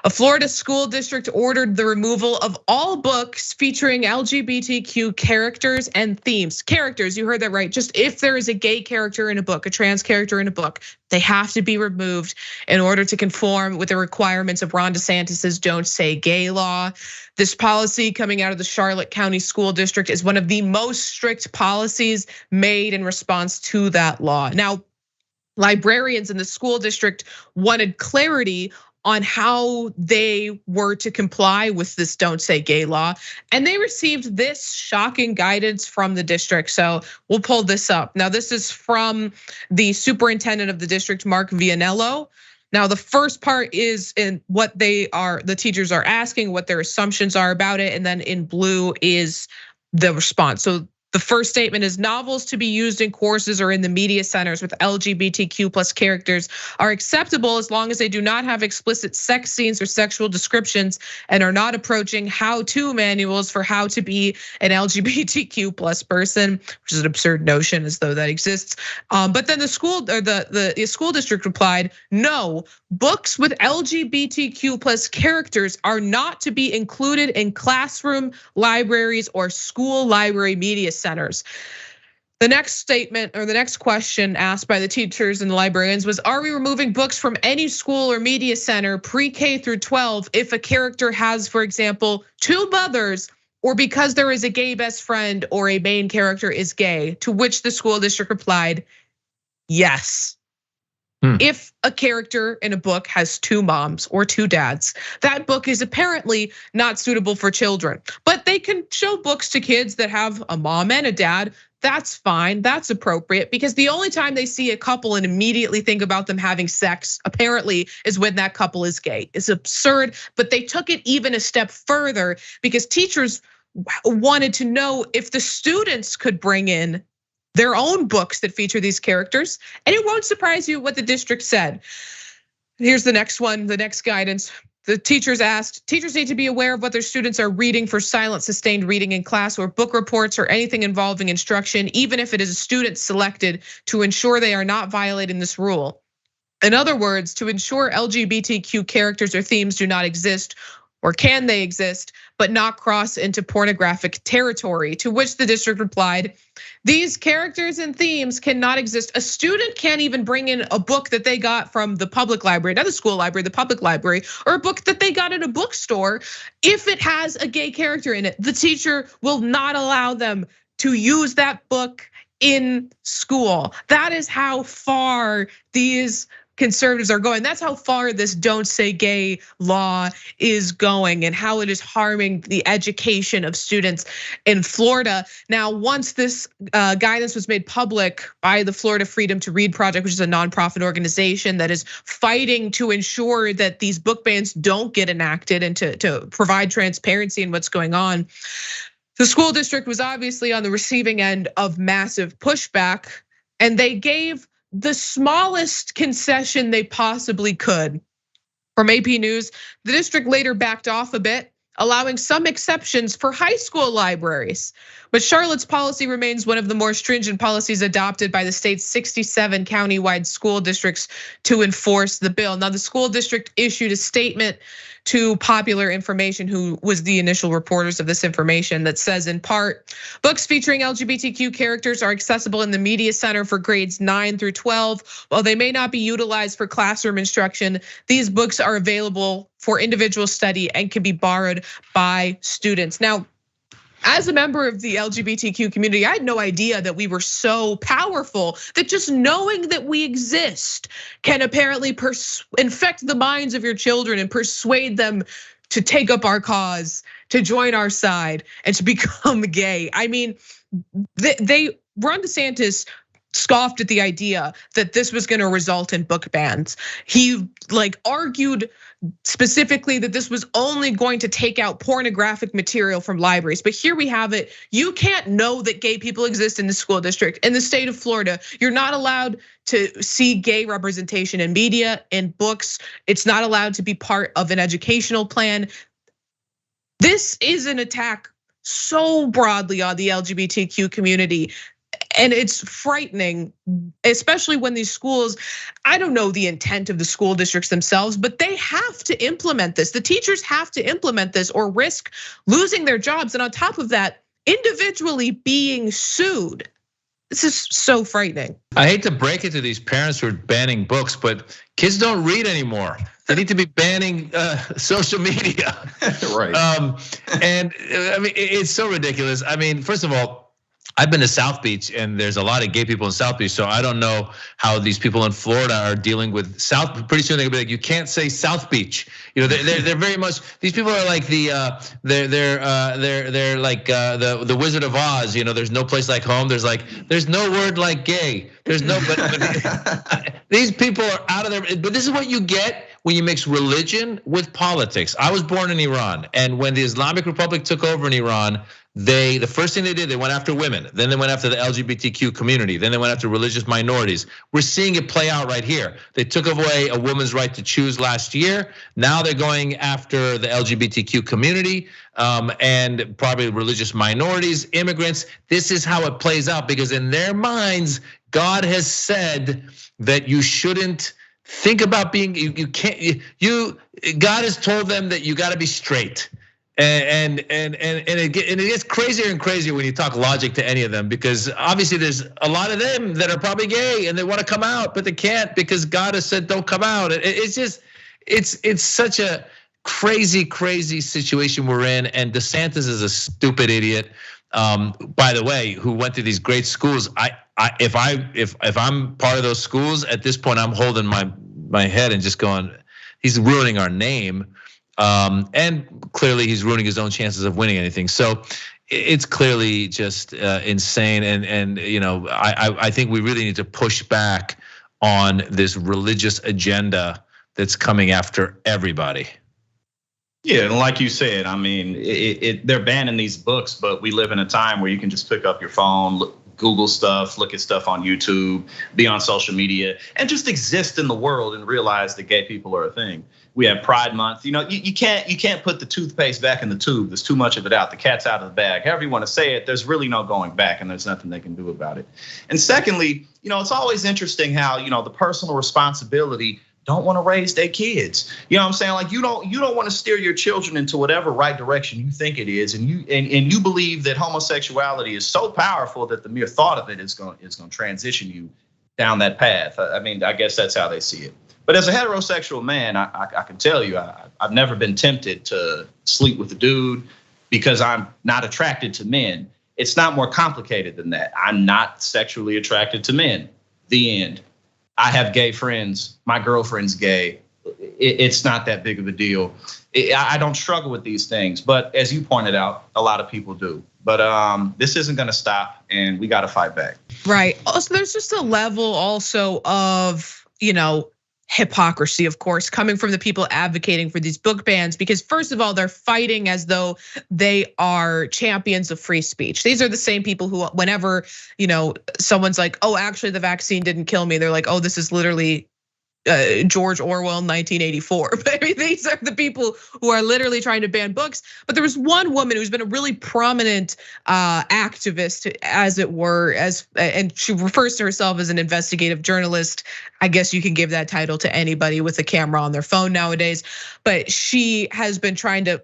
A Florida school district ordered the removal of all books featuring LGBTQ characters and themes. Characters, you heard that right. Just if there is a gay character in a book, a trans character in a book, they have to be removed in order to conform with the requirements of Ron DeSantis's Don't Say Gay law. This policy coming out of the Charlotte County School District is one of the most strict policies made in response to that law. Now, librarians in the school district wanted clarity on how they were to comply with this Don't Say Gay law. And they received this shocking guidance from the district. So we'll pull this up. Now, this is from the superintendent of the district, Mark Vianello. Now, the first part is in what the teachers are asking, what their assumptions are about it. And then in blue is the response. So the first statement is novels to be used in courses or in the media centers with LGBTQ plus characters are acceptable as long as they do not have explicit sex scenes or sexual descriptions and are not approaching how-to manuals for how to be an LGBTQ plus person, which is an absurd notion as though that exists. But then the school district replied, no, books with LGBTQ plus characters are not to be included in classroom, libraries, or school library media centers. The next statement or the next question asked by the teachers and the librarians was, are we removing books from any school or media center pre-K through 12 if a character has, for example, two mothers, or because there is a gay best friend or a main character is gay? To which the school district replied, yes. If a character in a book has two moms or two dads, that book is apparently not suitable for children. But they can show books to kids that have a mom and a dad. That's fine, that's appropriate, because the only time they see a couple and immediately think about them having sex, apparently, is when that couple is gay. It's absurd, but they took it even a step further because teachers wanted to know if the students could bring in their own books that feature these characters. And it won't surprise you what the district said. Here's the next one, the next guidance. The teachers asked, teachers need to be aware of what their students are reading for silent sustained reading in class or book reports or anything involving instruction, even if it is a student selected, to ensure they are not violating this rule. In other words, to ensure LGBTQ characters or themes do not exist, or can they exist, but not cross into pornographic territory, to which the district replied, these characters and themes cannot exist. A student can't even bring in a book that they got from the public library, not the school library, the public library, or a book that they got at a bookstore if it has a gay character in it. The teacher will not allow them to use that book in school. That is how far these conservatives are going. That's how far this Don't Say Gay law is going and how it is harming the education of students in Florida. Now, once this guidance was made public by the Florida Freedom to Read Project, which is a nonprofit organization that is fighting to ensure that these book bans don't get enacted and to provide transparency in what's going on, the school district was obviously on the receiving end of massive pushback, and they gave the smallest concession they possibly could. From AP News, the district later backed off a bit, allowing some exceptions for high school libraries. But Charlotte's policy remains one of the more stringent policies adopted by the state's 67 county-wide school districts to enforce the bill. Now, the school district issued a statement to Popular Information, who was the initial reporters of this information, that says in part, books featuring LGBTQ characters are accessible in the media center for grades 9 through 12. While they may not be utilized for classroom instruction, these books are available for individual study and can be borrowed by students. Now, as a member of the LGBTQ community, I had no idea that we were so powerful that just knowing that we exist can apparently infect the minds of your children and persuade them to take up our cause, to join our side, and to become gay. I mean, Ron DeSantis scoffed at the idea that this was gonna result in book bans. He argued specifically that this was only going to take out pornographic material from libraries. But here we have it. You can't know that gay people exist in the school district. In the state of Florida, you're not allowed to see gay representation in media, in books. It's not allowed to be part of an educational plan. This is an attack so broadly on the LGBTQ community. And it's frightening, especially when these schools, I don't know the intent of the school districts themselves, but they have to implement this. The teachers have to implement this or risk losing their jobs. And on top of that, individually being sued. This is so frightening. I hate to break it to these parents who are banning books, but kids don't read anymore. They need to be banning social media. Right. And I mean, it's so ridiculous. I mean, first of all, I've been to South Beach and there's a lot of gay people in South Beach. So I don't know how these people in Florida are dealing with South. Pretty soon they're gonna be like, you can't say South Beach. You know, they're very much, these people are like they're like the Wizard of Oz. You know, there's no place like home. There's no word like gay. There's no, but these people are out of their, but this is what you get when you mix religion with politics. I was born in Iran, and when the Islamic Republic took over in Iran, the first thing they did, they went after women. Then they went after the LGBTQ community. Then they went after religious minorities. We're seeing it play out right here. They took away a woman's right to choose last year. Now they're going after the LGBTQ community and probably religious minorities, immigrants. This is how it plays out because in their minds, God has said that you shouldn't think about being, you can't, God has told them that you got to be straight. And it gets crazier and crazier when you talk logic to any of them, because obviously there's a lot of them that are probably gay and they want to come out, but they can't because God has said don't come out. It's just, it's such a crazy situation we're in. And DeSantis is a stupid idiot, by the way, who went to these great schools. If I'm part of those schools at this point, I'm holding my head and just going, he's ruining our name. And clearly he's ruining his own chances of winning anything. So it's clearly just insane. And you know, I think we really need to push back on this religious agenda that's coming after everybody. Yeah, and like you said, I mean, they're banning these books, but we live in a time where you can just pick up your phone, Google stuff, look at stuff on YouTube, be on social media, and just exist in the world and realize that gay people are a thing. We have Pride Month. You know, you can't put the toothpaste back in the tube. There's too much of it out. The cat's out of the bag. However you want to say it, there's really no going back, and there's nothing they can do about it. And secondly, you know, it's always interesting how, you know, the personal responsibility don't want to raise their kids. You know what I'm saying? Like you don't want to steer your children into whatever right direction you think it is, and you believe that homosexuality is so powerful that the mere thought of it is going to transition you down that path. I mean, I guess that's how they see it. But as a heterosexual man, I can tell you, I've never been tempted to sleep with a dude because I'm not attracted to men. It's not more complicated than that. I'm not sexually attracted to men. The end. I have gay friends. My girlfriend's gay. It's not that big of a deal. I don't struggle with these things, but as you pointed out, a lot of people do. But this isn't going to stop, and we got to fight back. Right. Also, there's just a level also of, you know, hypocrisy, of course, coming from the people advocating for these book bans, because first of all, they're fighting as though they are champions of free speech. These are the same people who, whenever, you know, someone's like, oh, actually the vaccine didn't kill me, they're like, oh, this is literally George Orwell 1984. But I mean, these are the people who are literally trying to ban books. But there was one woman who's been a really prominent activist, as it were, and she refers to herself as an investigative journalist. I guess you can give that title to anybody with a camera on their phone nowadays. But she has been trying to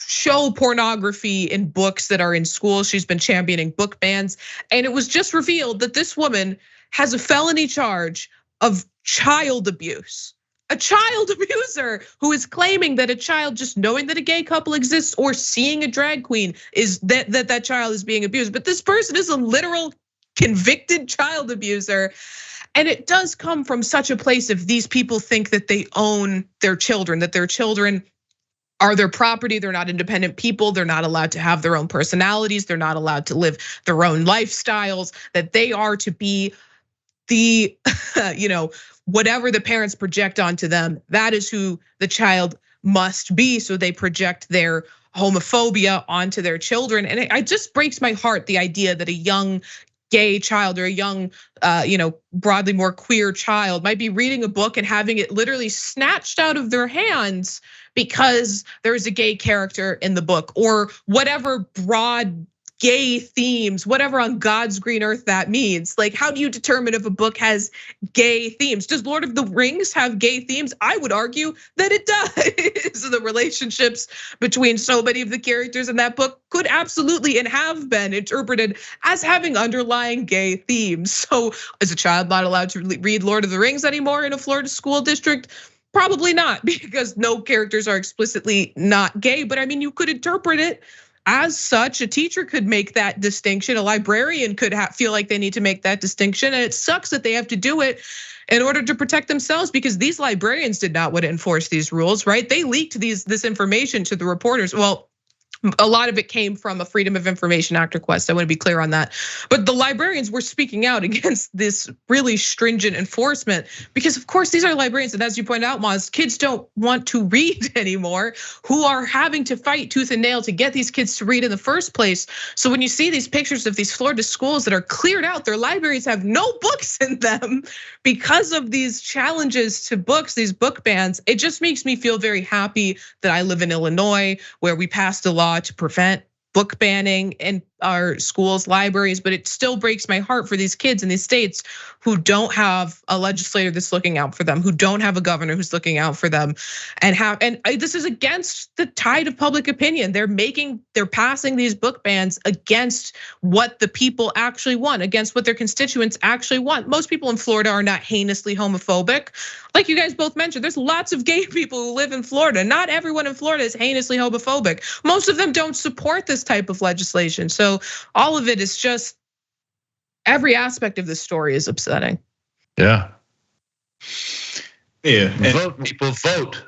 show pornography in books that are in schools. She's been championing book bans. And it was just revealed that this woman has a felony charge of child abuse. A child abuser who is claiming that a child, just knowing that a gay couple exists or seeing a drag queen, is that child is being abused. But this person is a literal convicted child abuser. And it does come from such a place of these people think that they own their children, that their children are their property. They're not independent people. They're not allowed to have their own personalities. They're not allowed to live their own lifestyles, that they are to be the, you know, whatever the parents project onto them, that is who the child must be. So they project their homophobia onto their children. And it just breaks my heart, the idea that a young gay child or a young, you know, broadly more queer child might be reading a book and having it literally snatched out of their hands because there's a gay character in the book, or whatever broad gay themes, whatever on God's green earth that means. Like, how do you determine if a book has gay themes? Does Lord of the Rings have gay themes? I would argue that it does. The relationships between so many of the characters in that book could absolutely and have been interpreted as having underlying gay themes. So is a child not allowed to read Lord of the Rings anymore in a Florida school district? Probably not, because no characters are explicitly not gay. But I mean, you could interpret it as such. A teacher could make that distinction. A librarian could feel like they need to make that distinction. And it sucks that they have to do it in order to protect themselves, because these librarians did not want to enforce these rules, right? They leaked this information to the reporters. Well, a lot of it came from a Freedom of Information Act request. I want to be clear on that. But the librarians were speaking out against this really stringent enforcement because, of course, these are librarians. And as you pointed out, Maz, kids don't want to read anymore, who are having to fight tooth and nail to get these kids to read in the first place. So when you see these pictures of these Florida schools that are cleared out, their libraries have no books in them because of these challenges to books, these book bans, it just makes me feel very happy that I live in Illinois, where we passed a law to prevent book banning in our schools, libraries, but it still breaks my heart for these kids in these states who don't have a legislator that's looking out for them, who don't have a governor who's looking out for them, and this is against the tide of public opinion. They're passing these book bans against what the people actually want, against what their constituents actually want. Most people in Florida are not heinously homophobic. Like you guys both mentioned, there's lots of gay people who live in Florida. Not everyone in Florida is heinously homophobic. Most of them don't support this type of legislation. So all of it is just, every aspect of this story is upsetting. Yeah. Yeah. Vote, people, vote.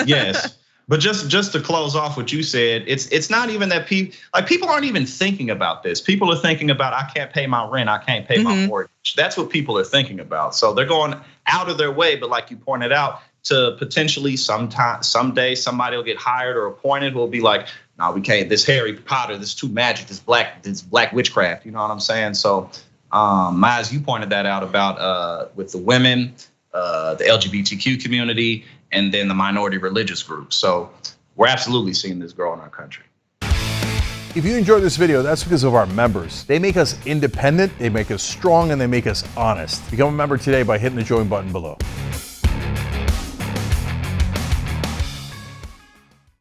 Yes. But just to close off what you said, it's not even that people aren't even thinking about this. People are thinking about, I can't pay my rent, I can't pay my mortgage. That's what people are thinking about. So they're going out of their way, but like you pointed out, to potentially someday somebody will get hired or appointed who will be like, no, we can't. This Harry Potter, this too magic, this black witchcraft. You know what I'm saying? So, Maz, you pointed that out about with the women, the LGBTQ community, and then the minority religious groups. So we're absolutely seeing this grow in our country. If you enjoyed this video, that's because of our members. They make us independent, they make us strong, and they make us honest. Become a member today by hitting the join button below.